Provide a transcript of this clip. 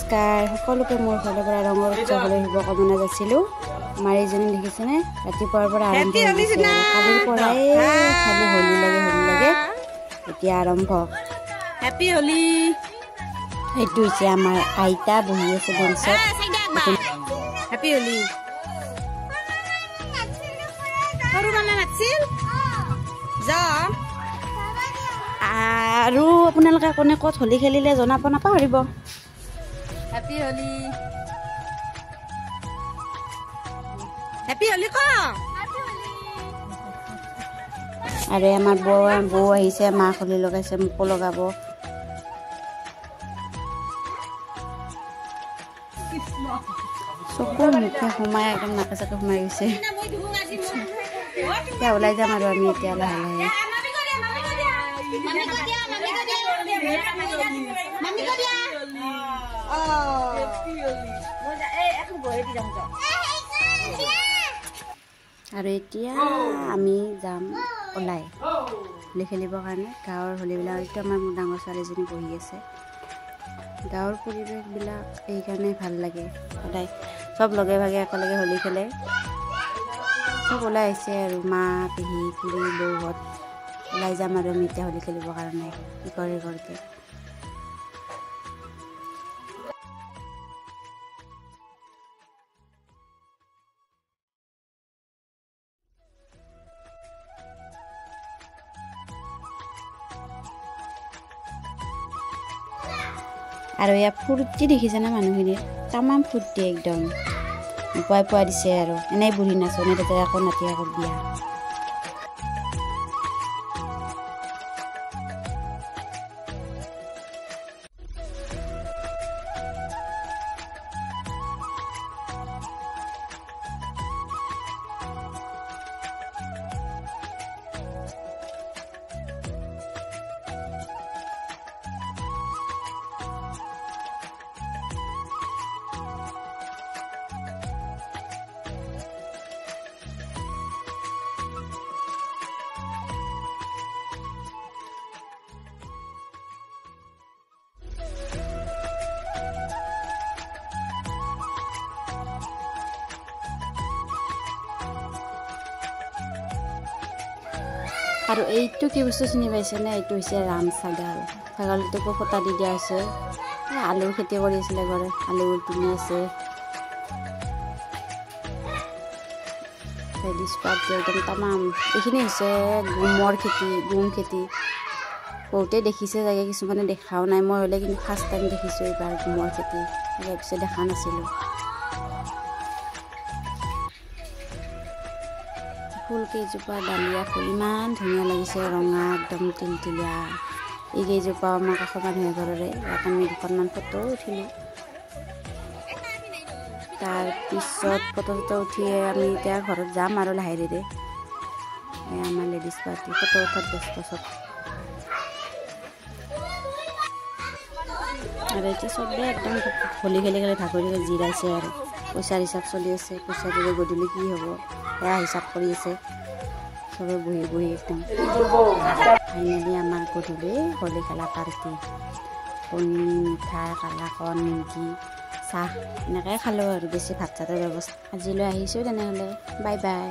নমস্কাৰ সকলোকে মোৰ ফালৰ পৰা ৰঙৰ উৎসৱলৈ শুভকামনা যাচিলোঁ। আমাৰ এইজনী দেখিছেনে ৰাতিপুৱাৰ পৰা আৰম্ভ হৈছে, কালিৰ পৰাই খালি হোলী লাগে এতিয়া আৰম্ভ। হেপী হোলী। এইটো হৈছে আমাৰ আইতা বহি আছে বেঞ্চত। হেপী হোলী। সৰু মানে নাছিল আৰু আপোনালোকে কোনে ক'ত হোলী খেলিলে জনাব নাপাহৰিব। হেপী হোলী। হেপী হোলী ক। আৰু আমাৰ বৌ আহিছে, মাক হোলী লগাইছে, মোকো লগাব। চকুৰ মুখে সোমাই একদম নাকে চাকে সোমাই গৈছে। এতিয়া ওলাই যাম আৰু আমি এতিয়া লাহে লাহে। আৰু এতিয়া আমি যাম ওলাই হোলী খেলিবৰ কাৰণে। গাঁৱৰ হোলীবিলাক এইটো আমাৰ ডাঙৰ ছোৱালীজনী বহি আছে। গাঁৱৰ পৰিৱেশবিলাক এইকাৰণে ভাল লাগে, সদায় চব লগে ভাগে একেলগে হোলী খেলে। চব ওলাই আহিছে আৰু মা, পেহী, খুৰী, বৌহঁত ওলাই যাম আৰু আমি এতিয়া হোলী খেলিবৰ কাৰণে ইঘৰকে। আৰু ইয়াত ফূৰ্তি দেখিছেনে মানুহখিনিৰ, তামাম ফূৰ্তি একদম পুৱাই দিছে আৰু এনেই বুঢ়ী নাচনী তাতে আকৌ নাতি আকৌ বিয়া। আৰু এইটো কি বস্তু চিনি পাইছেনে? এইটো হৈছে ৰাম ছাগাল। ছাগালটোকো ফটা দি দিয়া হৈছে। আলুৰ খেতি কৰি আছিলে ঘৰে, আলু তুলি আছে। একদম তামাম। এইখিনি হৈছে গুম খেতি। বহুতেই দেখিছে চাগে, কিছুমানে দেখাও নাই। মই হ'লে কিন্তু ফাৰ্ষ্ট টাইম দেখিছোঁ এইবাৰ গুমৰ খেতি, পিছত দেখা নাছিলোঁ। ফুল কেইজোপা ডালিয়া ফুল ইমান ধুনীয়া লাগিছে, ৰঙা একদম তিলতিলীয়া। এই কেইজোপাও আমাৰ কাষৰ মানুহে ঘৰৰে, ইয়াত আমি দুখনমান ফটো উঠিলোঁ। তাৰপিছত ফটো উঠিয়ে আমি এতিয়া ঘৰত যাম আৰু লাহেৰে। আমাৰ লেডিজ পাৰ্টি ফটো উঠাত ব্যস্ত চব। আৰু এতিয়া চবেই একদম হোলী খেলি ভাগৰি জিৰাইছে আৰু পইচাৰ হিচাপ চলি আছে। পইচা দিলে গধূলি কি হ'ব সেয়া হিচাপ কৰি আছে চবে বহি একদম। ফাইনেলি আমাৰ গধূলি হোলী খেলা পাৰ্টি। কণী, মিঠাই, কালাকন, নিমকি, চাহ এনেকৈ খালোঁ আৰু বেছি ভাত চাতৰ ব্যৱস্থা। আজিলৈ আহিছোঁ তেনেহ'লে, বাই বাই।